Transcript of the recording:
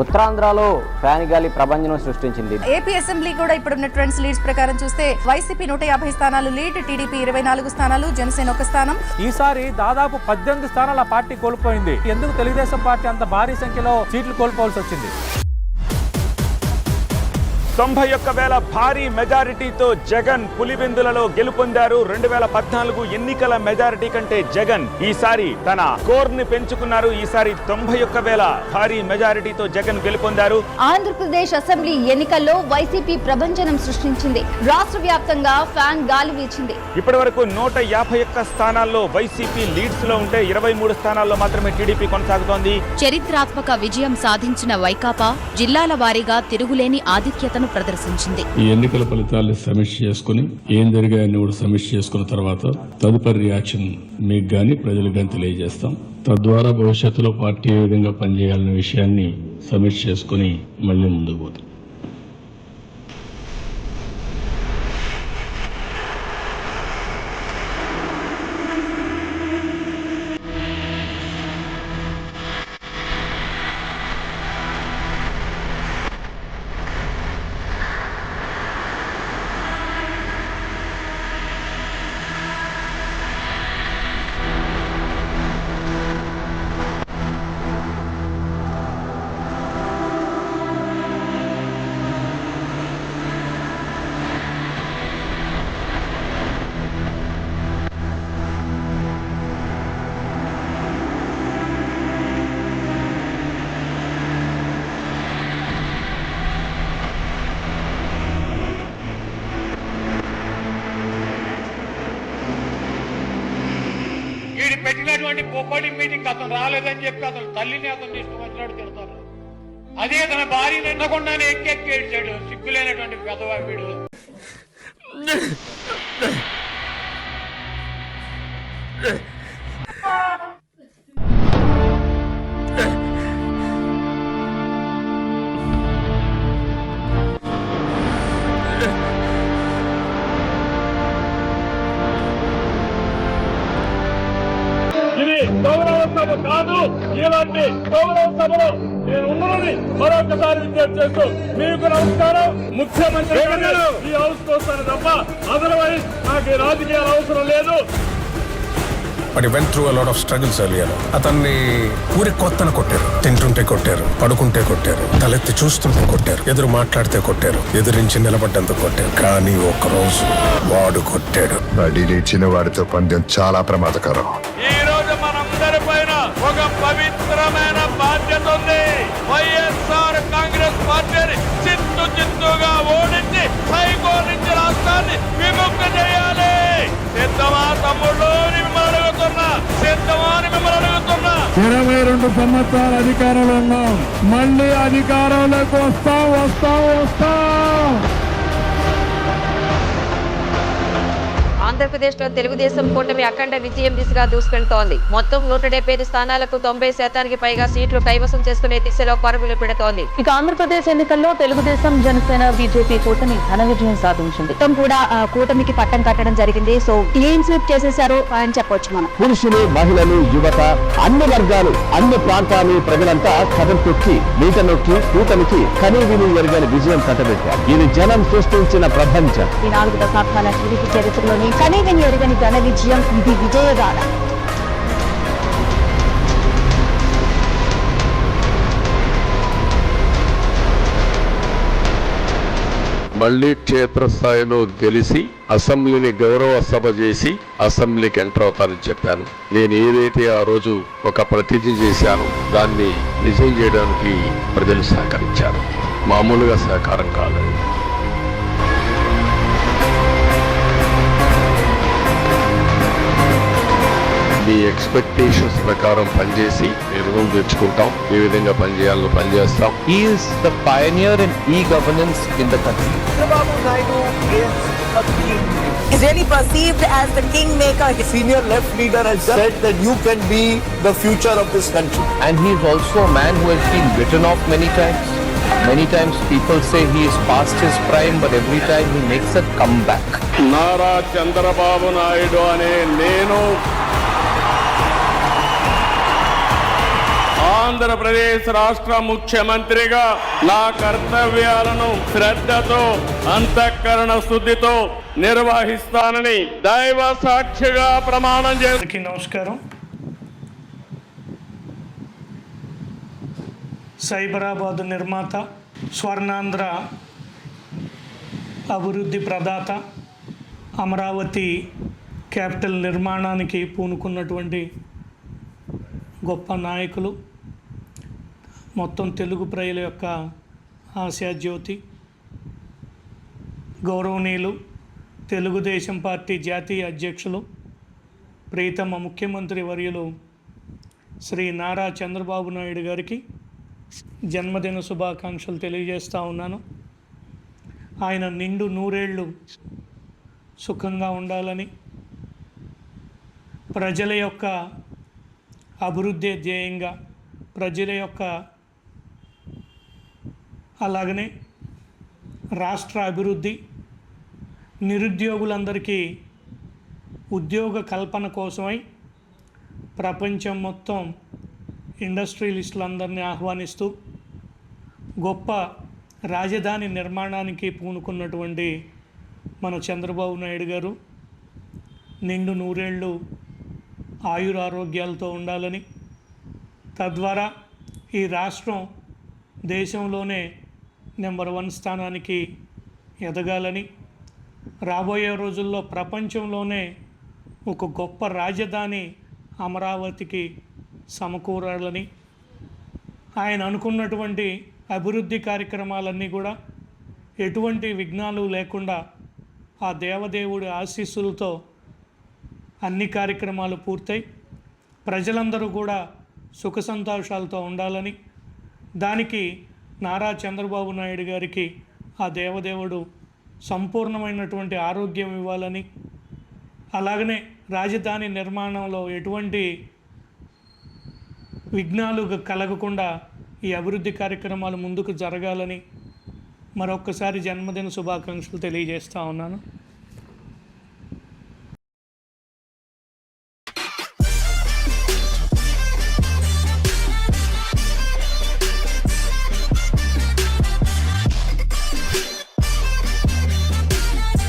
ఉత్తరాంధ్రలో ఫ్యాన్ గాలి ప్రభంజనం సృష్టించింది. ఏపీ అసెంబ్లీ కూడా ఇప్పుడున్న ట్రెండ్స్ లీడ్స్ ప్రకారం చూస్తే వైసీపీ 150 స్థానాలు లీడ్, టీడీపీ 24 స్థానాలు, జనసేన 1 స్థానం. ఈసారి దాదాపు 18 స్థానాల పార్టీ కోల్పోయింది. ఎందుకు తెలుగుదేశం పార్టీ అంత భారీ సంఖ్యలో సీట్లు కోల్పోవాల్సి వచ్చింది? 91,000 భారీ మెజారిటీతో జగన్ పులివెందులలో గెలుపొందారు. 2014 ఎన్నికల మెజారిటీ కంటే జగన్ ఈసారి తన స్కోర్ ని పెంచుకున్నారు. ఈసారి 91,000 భారీ మెజారిటీతో జగన్ గెలుపొందారు. ఆంధ్రప్రదేశ్ అసెంబ్లీ ఎన్నికల్లో వైసీపీ ప్రభంజనం సృష్టించింది. రాష్ట్ర వ్యాప్తంగా ఫ్యాన్ గాలి వీచింది. ఇప్పటి వరకు 151 స్థానాల్లో వైసీపీ లీడ్స్ లో ఉంటే 23 స్థానాల్లో మాత్రమే టీడీపీ కొనసాగుతోంది. చరిత్రాత్మక విజయం సాధించిన వైకాపా జిల్లాల వారీగా తిరుగులేని ఆధిక్యతను ప్రదర్శించింది. ఈ ఎన్నికల ఫలితాలను సమీక్ష చేసుకుని ఏం జరిగాయని కూడా సమీక్ష చేసుకున్న తర్వాత తదుపరి రియాక్షన్ మీకు గాని ప్రజలకు గాని తెలియజేస్తాం. తద్వారా భవిష్యత్తులో పార్టీ ఏ విధంగా పనిచేయాలనే విషయాన్ని సమీక్ష చేసుకుని మళ్ళీ ముందుకు పోతాం. పెట్టినటువంటి పోపడి మీటింగ్ అతను రాలేదని చెప్పి అతను తల్లిని అతను తీసుకుని తిడతారు. అదే తన భార్యను ఎన్నకుండానే ఎక్కెక్కి ఏడ్చాడు. సిగ్గులేనటువంటి పెదవా వీడు. ఇది గౌరవ సభ కాదు. ఇలాంటి గౌరవ సభలో నేను ఉన్నానని మరొకసారి విజ్ఞప్తి చేస్తూ మీకు నమస్కారం. ముఖ్యమంత్రి ఈ హౌస్ కోస్తాను తప్ప అదర్వైజ్ నాకు రాజకీయాలు అవసరం లేదు. But he went through a lot of struggles earlier. అతన్ని ఊరి కొత్తన కొట్టారు, తింటుంటే కొట్టారు, పడుకుంటే కొట్టారు, తలెత్తి చూస్తుంటే కొట్టారు, ఎదురు మాట్లాడితే కొట్టారు, ఎదురించి నిలబడ్డంత కొట్టారు. కానీ ఒక్కరోజు వాడు కొట్టాడు. బడి లేచిన వాడితో పందెం చాలా ప్రమాదకరం. ఈ రోజు మనందరి పైన ఒక పవిత్రమైన బాధ్యత ఉంది. వైఎస్ఆర్ కాంగ్రెస్ పార్టీని చిత్తుగా ఓడించి సైకో నుంచి రాష్ట్రాన్ని విముక్తి చేయాలి. సిద్ధమా తమ్ముళ్ళు? మిమ్మల్ని అడుగుతున్నా. సిద్ధమా అని మిమ్మల్ని అడుగుతున్నా. 22 సంవత్సరాల అధికారంలో ఉన్నాం. మళ్ళీ అధికారంలోకి వస్తాం. ఆంధ్రప్రదేశ్లో తెలుగుదేశం కూటమి అఖండ విజయం దిశగా దూసుకెళ్తోంది. మొత్తం 175 స్థానాలకు 90% పైగా సీట్లు కైవసం చేసుకునే దిశలో పరుగులు పెడుతోంది. ఇక ఆంధ్రప్రదేశ్ ఎన్నికల్లో తెలుగుదేశం, జనసేన, బీజేపీ కూటమి ఘన విజయం సాధించింది. మొత్తం కూడా కూటమికి పట్టం కట్టడం జరిగింది. సో క్లీన్ స్వీప్ చేసేశారు అని చెప్పొచ్చు మనం. పురుషులు, మహిళలు, యువత, అన్ని వర్గాలు, అన్ని ప్రాంతాలు ప్రజలంతా కథం తొక్కి నీట నొక్కి కూటమికి కనీవిని ఎరగని విజయం కట్టబెట్టారు. ఇది జనం సృష్టించిన ప్రపంచం. ఈ 4 దశాబ్దాల టీడీపీ చరిత్రలోని కనీవిని ఎరగని ఘన విజయం. ఇది విజయగాథ. మళ్లీ క్షేత్రస్థాయిలో గెలిచి అసెంబ్లీని గౌరవ సభ చేసి అసెంబ్లీకి ఎంటర్ అవుతానని చెప్పాను. నేను ఏదైతే ఆ రోజు ఒక ప్రతిజ్ఞ చేశానో దాన్ని నిజం చేయడానికి ప్రజలు సహకరించారు. మామూలుగా సహకారం కాదు. మీ ఎక్స్పెక్టేషన్స్ ప్రకారం పనిచేసి రుణం తెచ్చుకుంటాం. ఏ విధంగా పనిచేయాలో పనిచేస్తాం. He is the pioneer in e-governance in the country. Chandrababu Naidu is a king. He's really perceived as the kingmaker. The senior left leader has said that you can be the future of this country. And he is also a man who has been written off many times. Many times people say he is past his prime, but every time he makes a comeback. Nara Chandrababu Naidu అనే నేను ఆంధ్రప్రదేశ్ రాష్ట్ర ముఖ్యమంత్రిగా నా కర్తవ్యాలను శ్రద్ధతో అంతఃకరణ శుద్ధితో నిర్వహిస్తానని దైవ సాక్షిగా ప్రమాణం చేసి నమస్కారం. సైబరాబాద్ నిర్మాత, స్వర్ణాంధ్ర అభివృద్ధి ప్రదాత, అమరావతి క్యాపిటల్ నిర్మాణానికి పూనుకున్నటువంటి గొప్ప నాయకులు, మొత్తం తెలుగు ప్రజల యొక్క ఆశాజ్యోతి, గౌరవనీయులు తెలుగుదేశం పార్టీ జాతీయ అధ్యక్షులు, ప్రీతమ ముఖ్యమంత్రి వర్యులు శ్రీ నారా చంద్రబాబు నాయుడు గారికి జన్మదిన శుభాకాంక్షలు తెలియజేస్తూ ఉన్నాను. ఆయన నిండు నూరేళ్ళు సుఖంగా ఉండాలని, ప్రజల యొక్క అభివృద్ధి ధ్యేయంగా, ప్రజల యొక్క అలాగనే రాష్ట్ర అభివృద్ధి, నిరుద్యోగులందరికీ ఉద్యోగ కల్పన కోసమై ప్రపంచం మొత్తం ఇండస్ట్రియలిస్టులందరినీ ఆహ్వానిస్తూ గొప్ప రాజధాని నిర్మాణానికి పూనుకున్నటువంటి మన చంద్రబాబు నాయుడు గారు నిండు నూరేళ్ళు ఆయురారోగ్యాలతో ఉండాలని, తద్వారా ఈ రాష్ట్రం దేశంలోనే నెంబర్ 1 స్థానానికి ఎదగాలని, రాబోయే రోజుల్లో ప్రపంచంలోనే ఒక గొప్ప రాజధాని అమరావతికి సమకూరాలని, ఆయన అనుకున్నటువంటి అభివృద్ధి కార్యక్రమాలన్నీ కూడా ఎటువంటి విఘ్నాలు లేకుండా ఆ దేవదేవుడి ఆశీస్సులతో అన్ని కార్యక్రమాలు పూర్తయి ప్రజలందరూ కూడా సుఖ సంతోషాలతో ఉండాలని, దానికి నారా చంద్రబాబు నాయుడు గారికి ఆ దేవదేవుడు సంపూర్ణమైనటువంటి ఆరోగ్యం ఇవ్వాలని, అలాగనే రాజధాని నిర్మాణంలో ఎటువంటి విఘ్నాలు కలగకుండా ఈ అభివృద్ధి కార్యక్రమాలు ముందుకు జరగాలని మరొక్కసారి జన్మదిన శుభాకాంక్షలు తెలియజేస్తూ ఉన్నాను.